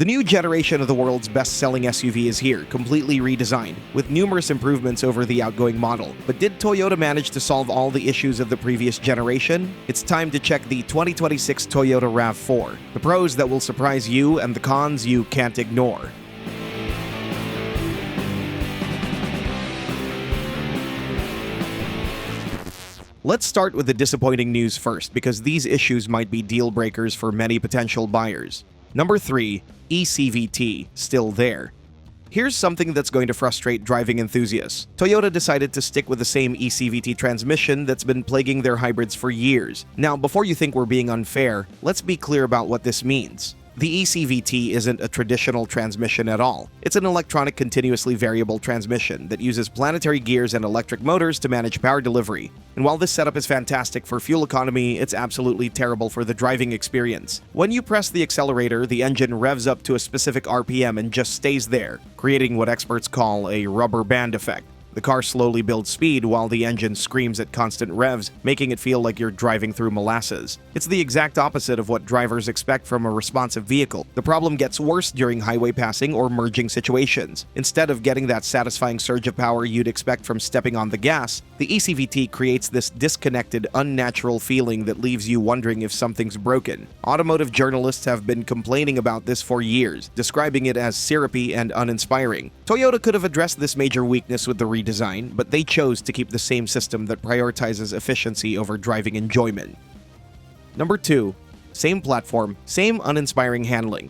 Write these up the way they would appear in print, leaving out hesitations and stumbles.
The new generation of the world's best-selling SUV is here, completely redesigned, with numerous improvements over the outgoing model. But did Toyota manage to solve all the issues of the previous generation? It's time to check the 2026 Toyota RAV4, the pros that will surprise you and the cons you can't ignore. Let's start with the disappointing news first, because these issues might be deal breakers for many potential buyers. Number 3. eCVT, still there. Here's something that's going to frustrate driving enthusiasts. Toyota decided to stick with the same eCVT transmission that's been plaguing their hybrids for years. Now, before you think we're being unfair, let's be clear about what this means. The eCVT isn't a traditional transmission at all. It's an electronic continuously variable transmission that uses planetary gears and electric motors to manage power delivery. And while this setup is fantastic for fuel economy, it's absolutely terrible for the driving experience. When you press the accelerator, the engine revs up to a specific RPM and just stays there, creating what experts call a rubber band effect. The car slowly builds speed while the engine screams at constant revs, making it feel like you're driving through molasses. It's the exact opposite of what drivers expect from a responsive vehicle. The problem gets worse during highway passing or merging situations. Instead of getting that satisfying surge of power you'd expect from stepping on the gas, the eCVT creates this disconnected, unnatural feeling that leaves you wondering if something's broken. Automotive journalists have been complaining about this for years, describing it as syrupy and uninspiring. Toyota could have addressed this major weakness with the redesign, but they chose to keep the same system that prioritizes efficiency over driving enjoyment. Number 2. Same platform, same uninspiring handling.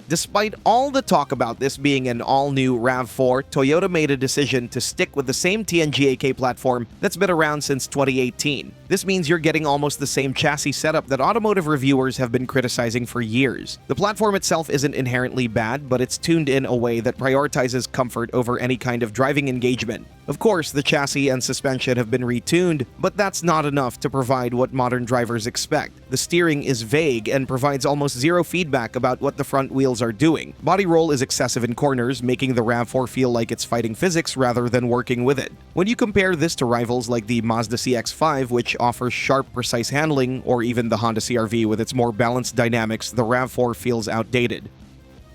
Despite all the talk about this being an all-new RAV4, Toyota made a decision to stick with the same TNGA-K platform that's been around since 2018. This means you're getting almost the same chassis setup that automotive reviewers have been criticizing for years. The platform itself isn't inherently bad, but it's tuned in a way that prioritizes comfort over any kind of driving engagement. Of course, the chassis and suspension have been retuned, but that's not enough to provide what modern drivers expect. The steering is vague and provides almost zero feedback about what the front wheels are doing. Body roll is excessive in corners, making the RAV4 feel like it's fighting physics rather than working with it. When you compare this to rivals like the Mazda CX-5, which offers sharp, precise handling, or even the Honda CR-V with its more balanced dynamics, the RAV4 feels outdated.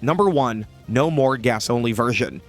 Number 1. No more gas-only version.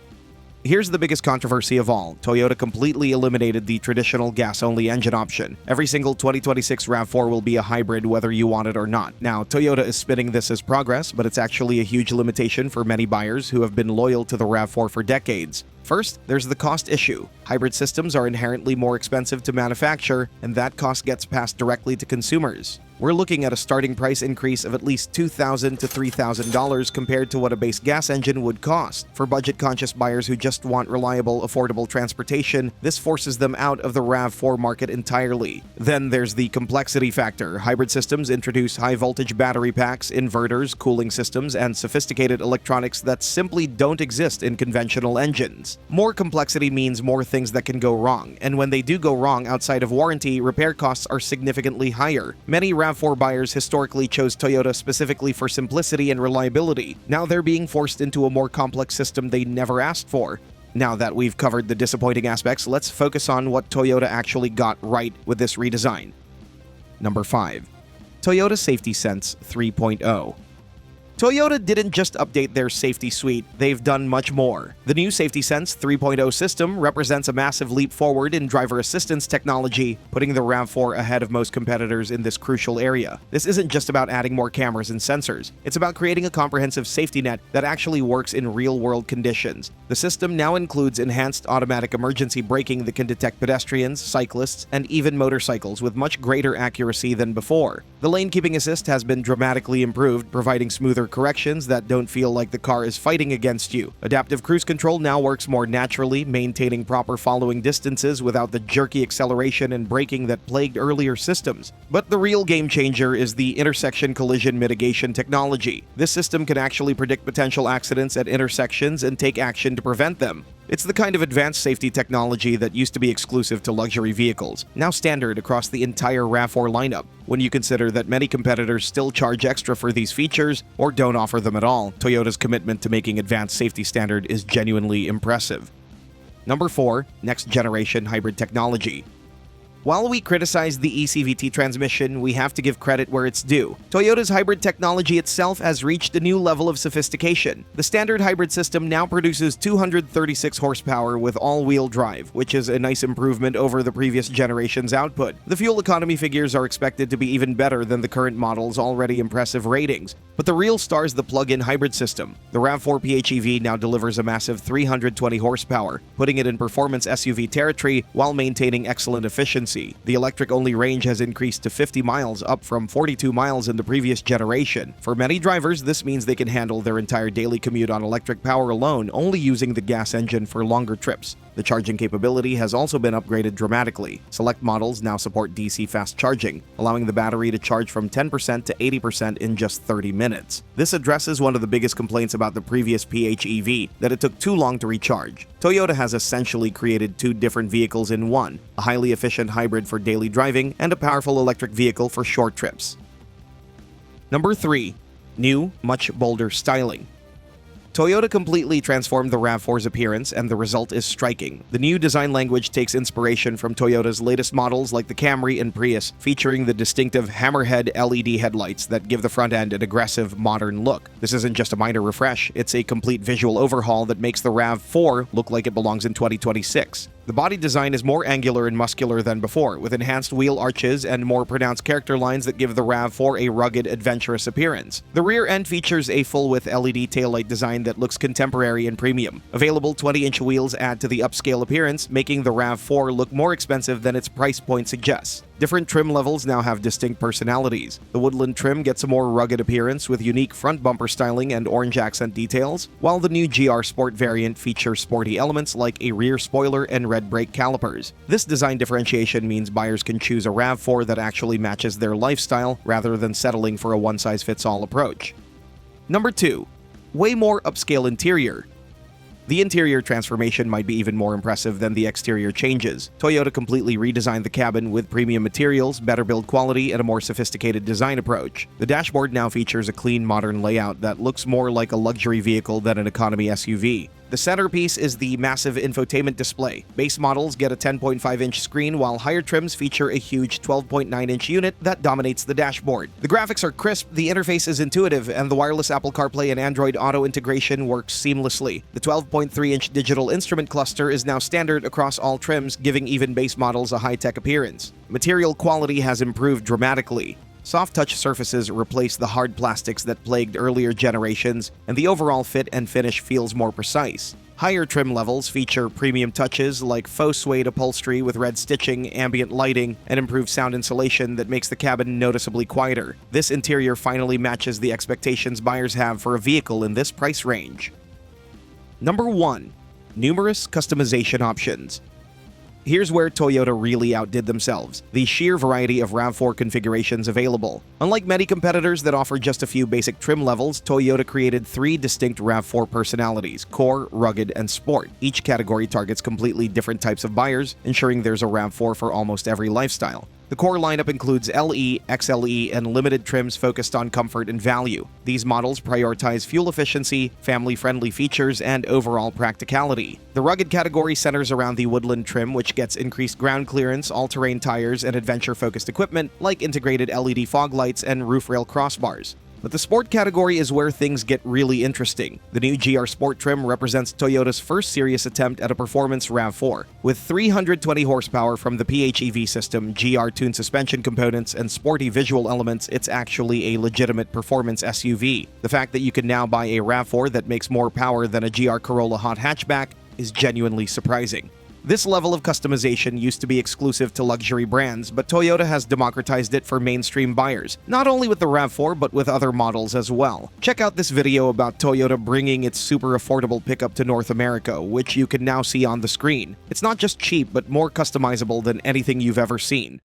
Here's the biggest controversy of all. Toyota completely eliminated the traditional gas-only engine option. Every single 2026 RAV4 will be a hybrid whether you want it or not. Now, Toyota is spinning this as progress, but it's actually a huge limitation for many buyers who have been loyal to the RAV4 for decades. First, there's the cost issue. Hybrid systems are inherently more expensive to manufacture, and that cost gets passed directly to consumers. We're looking at a starting price increase of at least $2,000 to $3,000 compared to what a base gas engine would cost. For budget-conscious buyers who just want reliable, affordable transportation, this forces them out of the RAV4 market entirely. Then there's the complexity factor. Hybrid systems introduce high-voltage battery packs, inverters, cooling systems, and sophisticated electronics that simply don't exist in conventional engines. More complexity means more things that can go wrong, and when they do go wrong outside of warranty, repair costs are significantly higher. Many RAV4 buyers historically chose Toyota specifically for simplicity and reliability. Now they're being forced into a more complex system they never asked for. Now that we've covered the disappointing aspects, let's focus on what Toyota actually got right with this redesign. Number 5. Toyota Safety Sense 3.0. Toyota didn't just update their safety suite, they've done much more. The new Safety Sense 3.0 system represents a massive leap forward in driver assistance technology, putting the RAV4 ahead of most competitors in this crucial area. This isn't just about adding more cameras and sensors, it's about creating a comprehensive safety net that actually works in real-world conditions. The system now includes enhanced automatic emergency braking that can detect pedestrians, cyclists, and even motorcycles with much greater accuracy than before. The lane keeping assist has been dramatically improved, providing smoother corrections that don't feel like the car is fighting against you. Adaptive cruise control now works more naturally, maintaining proper following distances without the jerky acceleration and braking that plagued earlier systems. But the real game changer is the intersection collision mitigation technology. This system can actually predict potential accidents at intersections and take action to prevent them. It's the kind of advanced safety technology that used to be exclusive to luxury vehicles, now standard across the entire RAV4 lineup. When you consider that many competitors still charge extra for these features or don't offer them at all, Toyota's commitment to making advanced safety standard is genuinely impressive. Number 4. Next generation hybrid technology. While we criticize the eCVT transmission, we have to give credit where it's due. Toyota's hybrid technology itself has reached a new level of sophistication. The standard hybrid system now produces 236 horsepower with all-wheel drive, which is a nice improvement over the previous generation's output. The fuel economy figures are expected to be even better than the current model's already impressive ratings. But the real star is the plug-in hybrid system. The RAV4 PHEV now delivers a massive 320 horsepower, putting it in performance SUV territory while maintaining excellent efficiency. The electric-only range has increased to 50 miles, up from 42 miles in the previous generation. For many drivers, this means they can handle their entire daily commute on electric power alone, only using the gas engine for longer trips. The charging capability has also been upgraded dramatically. Select models now support DC fast charging, allowing the battery to charge from 10% to 80% in just 30 minutes. This addresses one of the biggest complaints about the previous PHEV, that it took too long to recharge. Toyota has essentially created two different vehicles in one, a highly efficient hybrid for daily driving and a powerful electric vehicle for short trips. Number 3. New, much bolder styling. Toyota completely transformed the RAV4's appearance, and the result is striking. The new design language takes inspiration from Toyota's latest models like the Camry and Prius, featuring the distinctive hammerhead LED headlights that give the front end an aggressive, modern look. This isn't just a minor refresh, it's a complete visual overhaul that makes the RAV4 look like it belongs in 2026. The body design is more angular and muscular than before, with enhanced wheel arches and more pronounced character lines that give the RAV4 a rugged, adventurous appearance. The rear end features a full-width LED taillight design that looks contemporary and premium. Available 20-inch wheels add to the upscale appearance, making the RAV4 look more expensive than its price point suggests. Different trim levels now have distinct personalities. The Woodland trim gets a more rugged appearance with unique front bumper styling and orange accent details, while the new GR Sport variant features sporty elements like a rear spoiler and red brake calipers. This design differentiation means buyers can choose a RAV4 that actually matches their lifestyle rather than settling for a one-size-fits-all approach. Number 2. Way more upscale interior. The interior transformation might be even more impressive than the exterior changes. Toyota completely redesigned the cabin with premium materials, better build quality, and a more sophisticated design approach. The dashboard now features a clean, modern layout that looks more like a luxury vehicle than an economy SUV. The centerpiece is the massive infotainment display. Base models get a 10.5-inch screen, while higher trims feature a huge 12.9-inch unit that dominates the dashboard. The graphics are crisp, the interface is intuitive, and the wireless Apple CarPlay and Android Auto integration works seamlessly. The 12.3-inch digital instrument cluster is now standard across all trims, giving even base models a high-tech appearance. Material quality has improved dramatically. Soft-touch surfaces replace the hard plastics that plagued earlier generations, and the overall fit and finish feels more precise. Higher trim levels feature premium touches like faux suede upholstery with red stitching, ambient lighting, and improved sound insulation that makes the cabin noticeably quieter. This interior finally matches the expectations buyers have for a vehicle in this price range. Number 1. Numerous customization options. Here's where Toyota really outdid themselves: the sheer variety of RAV4 configurations available. Unlike many competitors that offer just a few basic trim levels, Toyota created 3 distinct RAV4 personalities: Core, Rugged, and Sport. Each category targets completely different types of buyers, ensuring there's a RAV4 for almost every lifestyle. The core lineup includes LE, XLE, and limited trims focused on comfort and value. These models prioritize fuel efficiency, family-friendly features, and overall practicality. The rugged category centers around the Woodland trim, which gets increased ground clearance, all-terrain tires, and adventure-focused equipment like integrated LED fog lights and roof rail crossbars. But the Sport category is where things get really interesting. The new GR Sport trim represents Toyota's first serious attempt at a performance RAV4. With 320 horsepower from the PHEV system, GR-tuned suspension components, and sporty visual elements, it's actually a legitimate performance SUV. The fact that you can now buy a RAV4 that makes more power than a GR Corolla hot hatchback is genuinely surprising. This level of customization used to be exclusive to luxury brands, but Toyota has democratized it for mainstream buyers, not only with the RAV4 but with other models as well. Check out this video about Toyota bringing its super affordable pickup to North America, which you can now see on the screen. It's not just cheap, but more customizable than anything you've ever seen.